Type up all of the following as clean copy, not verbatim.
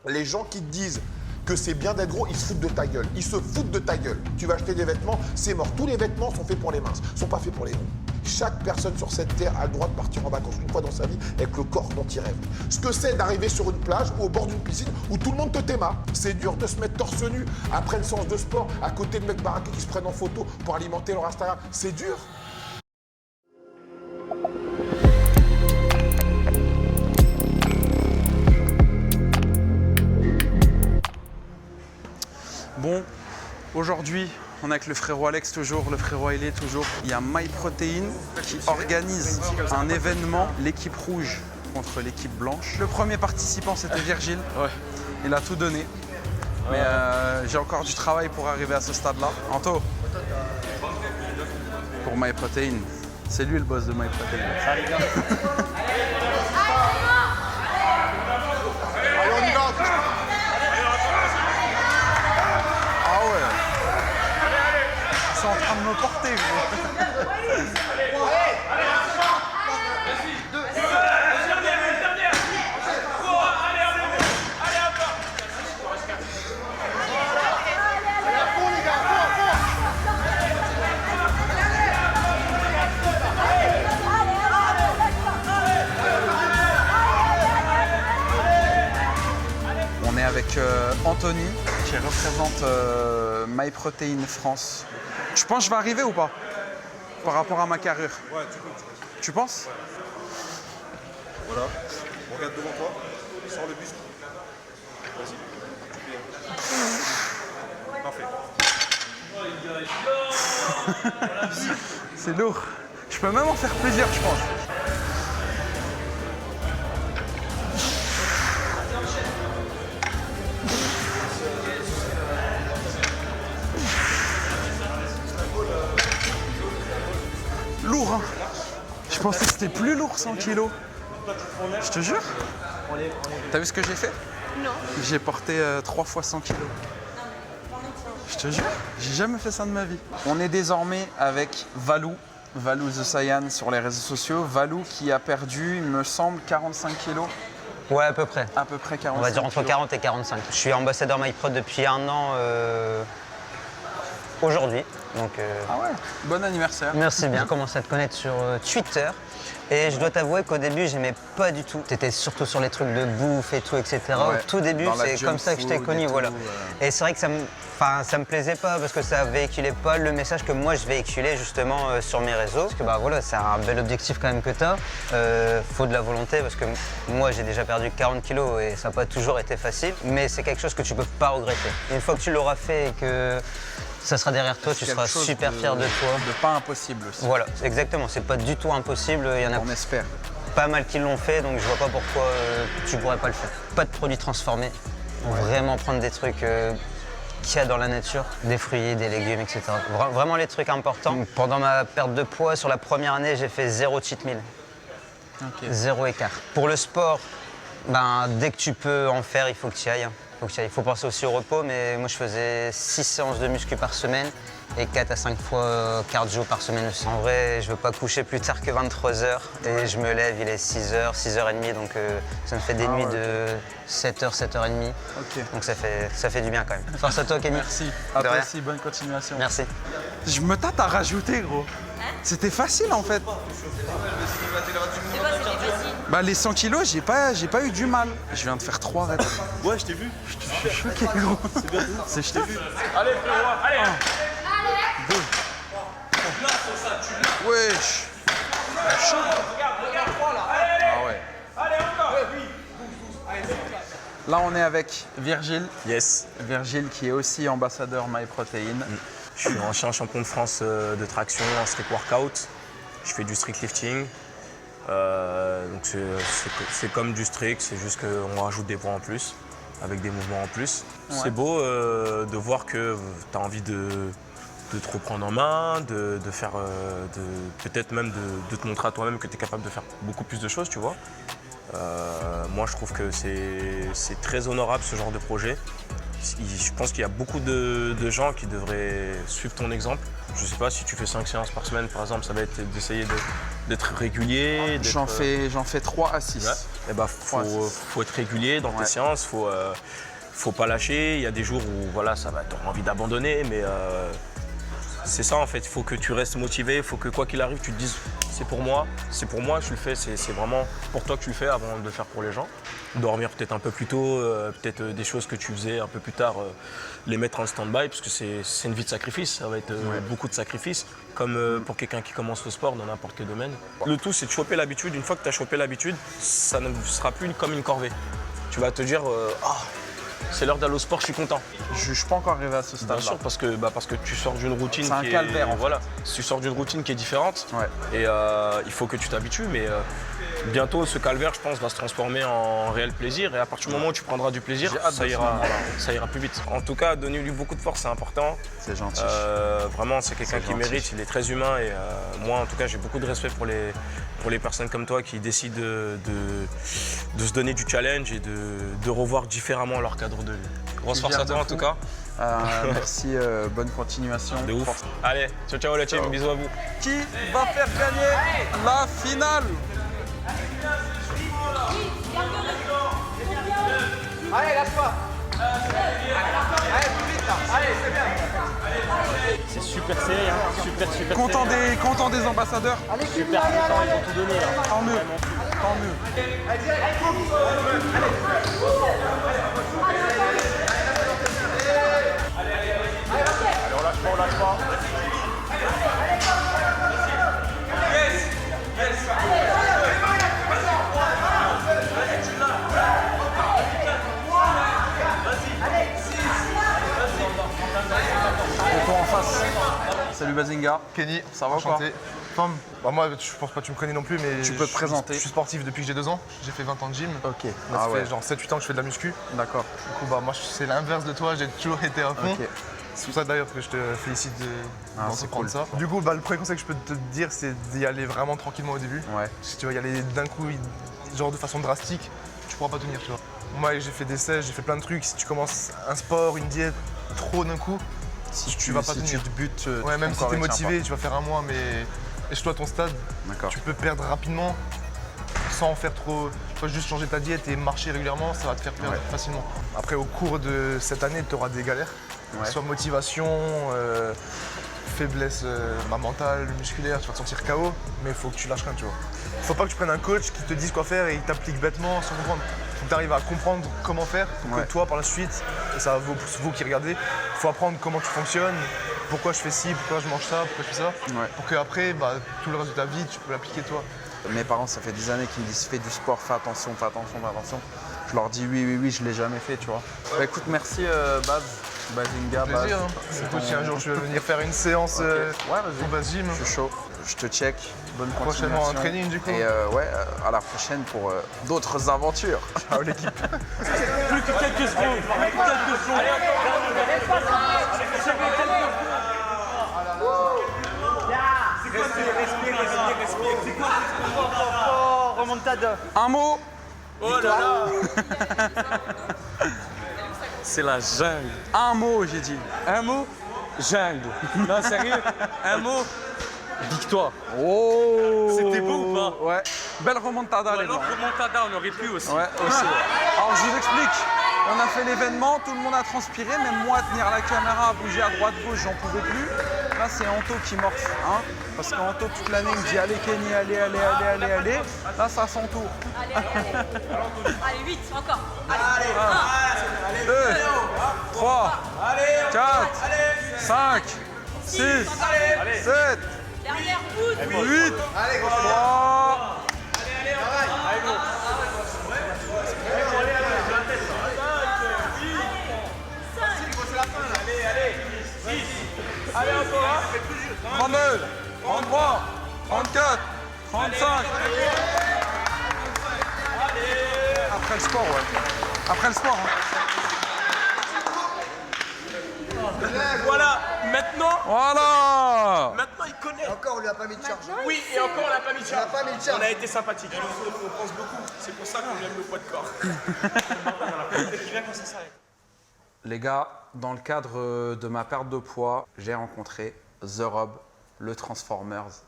Les gens qui te disent que c'est bien d'être gros, ils se foutent de ta gueule. Ils se foutent de ta gueule. Tu vas acheter des vêtements, c'est mort. Tous les vêtements sont faits pour les minces, sont pas faits pour les gros. Chaque personne sur cette terre a le droit de partir en vacances une fois dans sa vie avec le corps dont il rêve. Ce que c'est d'arriver sur une plage ou au bord d'une piscine où tout le monde te téma. C'est dur de se mettre torse nu après une séance de sport à côté de mecs baraqués qui se prennent en photo pour alimenter leur Instagram. C'est dur. Bon, aujourd'hui, on est avec le frérot Alex toujours, le frérot Ailé toujours. Il y a MyProtein qui organise un événement, l'équipe rouge contre l'équipe blanche. Le premier participant, c'était Virgile. Ouais. Il a tout donné. Mais j'ai encore du travail pour arriver à ce stade-là. Anto, pour MyProtein, c'est lui le boss de MyProtein. Allez, gars. Allez, on y va. Ah ouais. Ils sont en train de me porter, gros. On est avec Anthony qui représente MyProtein France. Tu penses que je vais arriver ou pas par rapport à ma carrure? Ouais, tu peux. Tu penses? Voilà. Regarde devant toi. Sors le buste. Vas-y. Parfait. C'est lourd. Je peux même en faire plusieurs, je pense. Lourd, hein. Je pensais que c'était plus lourd, 100 kilos. Je te jure. T'as vu ce que j'ai fait? Non. J'ai porté 3 fois 100 kilos. Je te jure, j'ai jamais fait ça de ma vie. On est désormais avec Valou the Saiyan sur les réseaux sociaux. Valou qui a perdu, il me semble, 45 kilos. Ouais, à peu près. À peu près 45 On va dire entre kilos. 40 et 45. Je suis ambassadeur MyPro depuis 1 an aujourd'hui. Donc, Ah ouais, bon anniversaire. merci bien. J'ai commencé à te connaître sur Twitter. Et je dois t'avouer qu'au début, j'aimais pas du tout. T'étais surtout sur les trucs de bouffe et tout, etc. Ouais, Au tout début, dans la c'est junk comme ça que je t'ai food connu, et tout, voilà. Et c'est vrai que ça me plaisait pas parce que ça véhiculait pas le message que moi je véhiculais justement sur mes réseaux. Parce que bah voilà, c'est un bel objectif quand même que t'as. Faut de la volonté parce que moi j'ai déjà perdu 40 kilos et ça n'a pas toujours été facile. Mais c'est quelque chose que tu peux pas regretter. Une fois que tu l'auras fait et que ça sera derrière toi, tu seras super fier de toi. De pas impossible aussi. Voilà, exactement. C'est pas du tout impossible. Il y en a On espère. pas mal qui l'ont fait, donc je vois pas pourquoi tu pourrais pas le faire. Pas de produits transformés. Vraiment prendre des trucs qu'il y a dans la nature, des fruits, des légumes, etc. Vraiment les trucs importants. Pendant ma perte de poids, sur la première année, j'ai fait 0 cheat meal. Ok. 0 écart. Pour le sport, ben, dès que tu peux en faire, il faut que tu y ailles. Il faut penser aussi au repos, mais moi je faisais 6 séances de muscu par semaine et 4 à 5 fois cardio par semaine aussi. En vrai, je veux pas coucher plus tard que 23h et je me lève, il est 6h, 6h30, donc ça me fait des nuits de 7h, 7h30. Ok. Donc ça fait du bien quand même. Force à toi, Kenny. Merci. À De toi rien. aussi, bonne continuation. Merci. Je me tâte à rajouter, gros. C'était facile en fait. C'est quoi, c'était facile? Bah les 100 kilos, j'ai pas eu du mal. Je viens de faire 3 reps. Ouais, je t'ai vu. Je suis choqué, gros. C'est je t'ai vu. Allez, frérot, allez. Wesh. Chaud. Ah ouais. Là, on est avec Virgile. Yes, Virgile qui est aussi ambassadeur MyProtein. je suis ancien champion de France de traction en street workout. Je fais du street lifting. Donc c'est comme du street, c'est juste qu'on rajoute des poids en plus, avec des mouvements en plus. Ouais. C'est beau de voir que tu as envie de te reprendre en main, de faire, peut-être même de te montrer à toi-même que tu es capable de faire beaucoup plus de choses, tu vois. Moi, je trouve que c'est très honorable ce genre de projet. Je pense qu'il y a beaucoup de gens qui devraient suivre ton exemple. Je sais pas, si tu fais 5 séances par semaine, par exemple, ça va être d'essayer d'être régulier. J'en fais 3 à 6. Ouais. Et bah, faut être régulier dans tes séances, faut pas lâcher. Il y a des jours où voilà, ça va, t'auras envie d'abandonner, mais c'est ça en fait. Il faut que tu restes motivé, il faut que quoi qu'il arrive, tu te dises c'est pour moi, je le fais, c'est vraiment pour toi que tu le fais avant de le faire pour les gens. Dormir peut-être un peu plus tôt, peut-être des choses que tu faisais un peu plus tard, les mettre en stand-by, parce que c'est une vie de sacrifice, ça va être beaucoup de sacrifices, comme pour quelqu'un qui commence le sport dans n'importe quel domaine. Le tout, c'est de choper l'habitude. Une fois que tu as chopé l'habitude, ça ne sera plus comme une corvée. Tu vas te dire, c'est l'heure d'aller au sport, je suis content. Je suis pas encore arrivé à ce stade-là. Bien sûr, parce que tu sors d'une routine C'est un calvaire, en fait. Voilà, tu sors d'une routine qui est différente. Ouais. Et il faut que tu t'habitues, mais bientôt ce calvaire, je pense, va se transformer en réel plaisir. Et à partir du moment où tu prendras du plaisir, ça ira plus vite. En tout cas, donner-lui beaucoup de force, c'est important. C'est gentil. Vraiment, c'est quelqu'un C'est qui gentil. mérite, il est très humain. Et moi, en tout cas, j'ai beaucoup de respect pour les personnes comme toi qui décident de se donner du challenge et de revoir différemment leur cadre de vie. Grosse force à toi en tout cas. Merci, bonne continuation. De ouf. Allez, ciao ciao la team, bisous à vous. Qui va faire gagner la finale? Allez, lâche-toi. Allez, plus vite là. Allez, c'est bien. C'est super serré, hein. Super Content des ambassadeurs? super content, ils ont tout donné là. Tant mieux. Tant mieux. On lâche pas. Retour en face. Salut Bazinga. Kenny, Ça va ou quoi? enchanté. Tom, bah moi je pense pas que tu me connais non plus, mais Tu peux te présenter. Je suis sportif depuis que j'ai 2 ans. J'ai fait 20 ans de gym. Ok. Ça fait genre 7-8 ans que je fais de la muscu. D'accord. Du coup bah moi c'est l'inverse de toi, j'ai toujours été à fond. Ok. C'est pour ça d'ailleurs que je te félicite d'entreprendre c'est ça. Du coup bah, le premier conseil que je peux te dire c'est d'y aller vraiment tranquillement au début. Ouais. Si tu vas y aller d'un coup, genre de façon drastique, tu pourras pas tenir, tu vois. Moi j'ai fait des sèches, j'ai fait plein de trucs. Si tu commences un sport, une diète trop d'un coup, tu vas pas tenir. Si tu te butes, Ouais, même si ton corps, t'es il tient motivé, tu vas faire un mois, mais lèche-toi ton stade. D'accord. Tu peux perdre rapidement sans en faire trop. Tu vas juste changer ta diète et marcher régulièrement, ça va te faire perdre facilement. Après, au cours de cette année, tu auras des galères. Ouais. Soit motivation, faiblesse mentale, musculaire, tu vas te sentir KO, mais il faut que tu lâches rien, tu vois. Faut pas que tu prennes un coach qui te dise quoi faire et il t'applique bêtement sans comprendre. Faut que tu arrives à comprendre comment faire pour que toi, par la suite, et ça va vous qui regardez, il faut apprendre comment tu fonctionnes, pourquoi je fais ci, pourquoi je mange ça, pourquoi je fais ça, pour qu'après, bah, tout le reste de ta vie, tu peux l'appliquer toi. Mes parents, ça fait des années qu'ils me disent fais du sport, fais attention, fais attention, fais attention. Je leur dis oui, je l'ai jamais fait, tu vois. Bah, écoute, merci Bazinga. Plaisir, hein. Écoute, si un jour tu veux venir faire une séance au Base Gym, Je suis chaud, je te check. Bonne prochainement continuation. en training du coup. Et à la prochaine pour d'autres aventures. Ciao l'équipe. Plus que quelques secondes. Remontada. Un mot. C'est la jungle. Un mot, j'ai dit. Un mot, jungle. Non, sérieux, un mot, victoire. Oh. C'était beau ou pas? Ouais. Belle remontada, les Alors, gars. remontada, on aurait pu aussi. Ouais, aussi. Alors, je vous explique. On a fait l'événement, tout le monde a transpiré, même moi, tenir la caméra, bouger à droite, gauche, j'en pouvais plus. Là, c'est Anto qui morfe, hein, parce qu'Anto, toute l'année, il me dit allez Kenny, allez. Là, c'est à son tour. Allez, vite, encore. 2, 3, 4, 5, 6, 7, Dernière bout. 8, 3. Allez, encore, hein. 32, 33, 34, 35. Après le sport, ouais. Après le sport, hein. Voilà, maintenant, Voilà. maintenant il connaît. Encore, on lui a pas mis de charge. Oui, et encore on l'a pas mis de On l'a charge. pas mis de charge. On a été sympathique. On pense beaucoup. C'est pour ça qu'on aime le poids de corps. Les gars, dans le cadre de ma perte de poids, j'ai rencontré The Rob, le Transformers,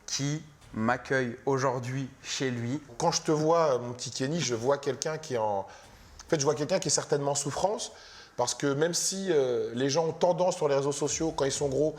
qui m'accueille aujourd'hui chez lui. Quand je te vois, mon petit Kenny, je vois quelqu'un qui est en fait, je vois quelqu'un qui est certainement en souffrance, parce que même si les gens ont tendance sur les réseaux sociaux, quand ils sont gros,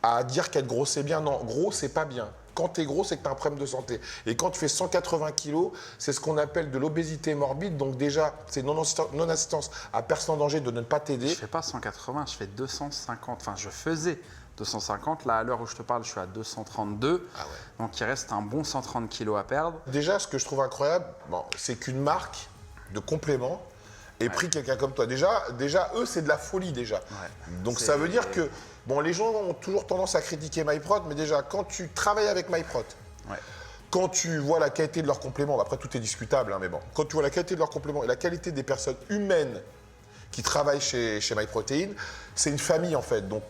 à dire qu'être gros c'est bien, non, gros c'est pas bien. Quand tu es gros, c'est que tu as un problème de santé. Et quand tu fais 180 kilos, c'est ce qu'on appelle de l'obésité morbide. Donc déjà, c'est non-assistance à personne en danger de ne pas t'aider. Je fais pas 180, je fais 250. Enfin, je faisais 250. Là, à l'heure où je te parle, je suis à 232. Ah ouais. Donc, il reste un bon 130 kilos à perdre. Déjà, ce que je trouve incroyable, bon, c'est qu'une marque de compléments ait pris quelqu'un comme toi. Déjà, eux, c'est de la folie déjà. Ouais. Donc ça veut dire que, bon, les gens ont toujours tendance à critiquer MyProt, mais déjà, quand tu travailles avec MyProt, quand tu vois la qualité de leurs compléments, après tout est discutable, hein, mais bon, quand tu vois la qualité de leurs compléments et la qualité des personnes humaines qui travaillent chez MyProtein, c'est une famille en fait. Donc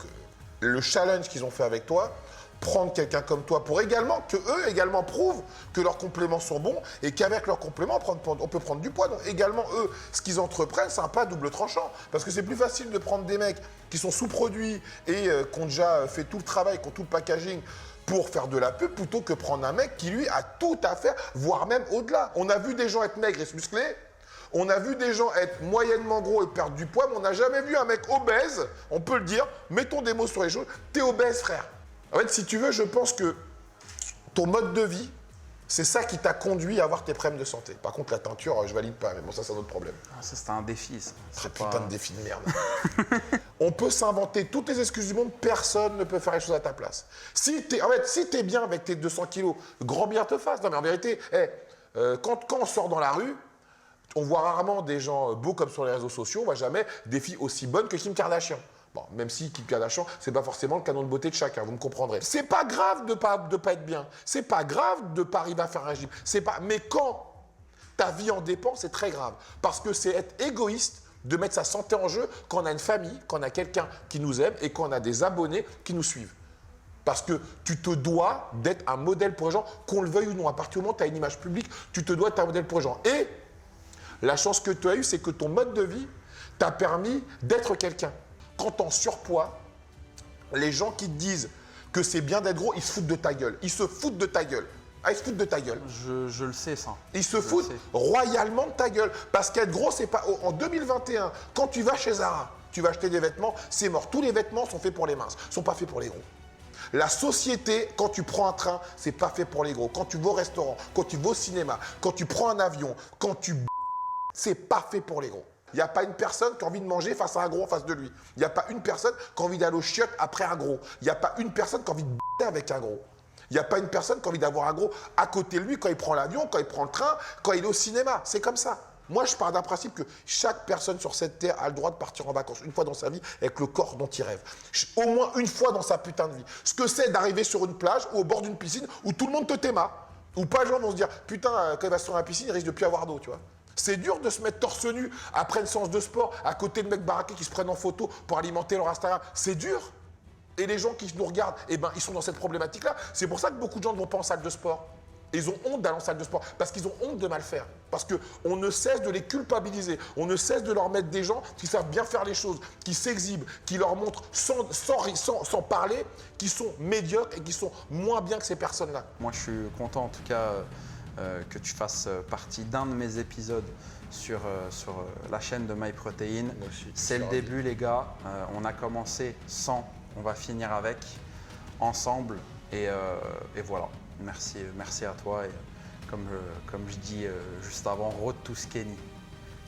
le challenge qu'ils ont fait avec toi, prendre quelqu'un comme toi pour également, que eux également prouvent que leurs compléments sont bons et qu'avec leurs compléments, on peut prendre du poids. Donc également, eux, ce qu'ils entreprennent, c'est un pas double tranchant. Parce que c'est plus facile de prendre des mecs qui sont sous-produits et qui ont déjà fait tout le travail, qui ont tout le packaging pour faire de la pub, plutôt que prendre un mec qui, lui, a tout à faire, voire même au-delà. On a vu des gens être maigres et se muscler. On a vu des gens être moyennement gros et perdre du poids, mais on n'a jamais vu un mec obèse, on peut le dire, mettons des mots sur les choses, t'es obèse, frère. En fait, si tu veux, je pense que ton mode de vie, c'est ça qui t'a conduit à avoir tes problèmes de santé. Par contre, la teinture, je valide pas, mais bon, ça, c'est un autre problème. Ah, ça, c'était un défi, ça. C'est putain de défi de merde. On peut s'inventer toutes les excuses du monde, personne ne peut faire les choses à ta place. Si t'es bien avec tes 200 kilos, grand bien te fasse. Non, mais en vérité, quand on sort dans la rue, on voit rarement des gens beaux comme sur les réseaux sociaux, on voit jamais des filles aussi bonnes que Kim Kardashian. Bon, même si Kim Kardashian, c'est pas forcément le canon de beauté de chacun, vous me comprendrez. C'est pas grave de pas être bien. C'est pas grave de pas arriver à faire un régime. Mais quand ta vie en dépend, c'est très grave. Parce que c'est être égoïste de mettre sa santé en jeu quand on a une famille, quand on a quelqu'un qui nous aime et quand on a des abonnés qui nous suivent. Parce que tu te dois d'être un modèle pour les gens, qu'on le veuille ou non. À partir du moment où tu as une image publique, tu te dois d'être un modèle pour les gens. Et la chance que tu as eue, c'est que ton mode de vie t'a permis d'être quelqu'un. Quand tu es en surpoids, les gens qui te disent que c'est bien d'être gros, ils se foutent de ta gueule. Ils se foutent de ta gueule. Ah, ils se foutent de ta gueule. Je le sais, ça. Ils se foutent royalement de ta gueule. Parce qu'être gros, c'est pas... En 2021, quand tu vas chez Zara, tu vas acheter des vêtements, c'est mort. Tous les vêtements sont faits pour les minces, sont pas faits pour les gros. La société, quand tu prends un train, c'est pas fait pour les gros. Quand tu vas au restaurant, quand tu vas au cinéma, quand tu prends un avion, quand tu... c'est pas fait pour les gros. Il n'y a pas une personne qui a envie de manger face à un gros en face de lui. Il n'y a pas une personne qui a envie d'aller aux chiottes après un gros. Il n'y a pas une personne qui a envie de b***er avec un gros. Il n'y a pas une personne qui a envie d'avoir un gros à côté de lui quand il prend l'avion, quand il prend le train, quand il est au cinéma. C'est comme ça. Moi, je pars d'un principe que chaque personne sur cette terre a le droit de partir en vacances une fois dans sa vie avec le corps dont il rêve. Au moins une fois dans sa putain de vie. Ce que c'est d'arriver sur une plage ou au bord d'une piscine où tout le monde te téma. Où pas les gens vont se dire « Putain, quand il va sur la piscine, il risque de plus avoir d'eau, tu vois ». C'est dur de se mettre torse nu après une séance de sport à côté de mecs baraqués qui se prennent en photo pour alimenter leur Instagram. C'est dur. Et les gens qui nous regardent, eh ben, ils sont dans cette problématique-là. C'est pour ça que beaucoup de gens ne vont pas en salle de sport. Ils ont honte d'aller en salle de sport parce qu'ils ont honte de mal faire. Parce qu'on ne cesse de les culpabiliser. On ne cesse de leur mettre des gens qui savent bien faire les choses, qui s'exhibent, qui leur montrent sans parler, qui sont médiocres et qui sont moins bien que ces personnes-là. Moi, je suis content en tout cas que tu fasses partie d'un de mes épisodes sur la chaîne de MyProtein. C'est le début, les gars. On a commencé sans, on va finir avec, ensemble. Et voilà. Merci à toi. Et comme je dis juste avant, road to skinny.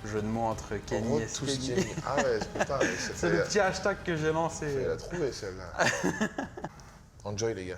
Jeu de mots entre Kenny et skinny. Ah ouais, putain. C'est le petit hashtag que j'ai lancé. Je vais la trouver, celle-là. Enjoy, les gars.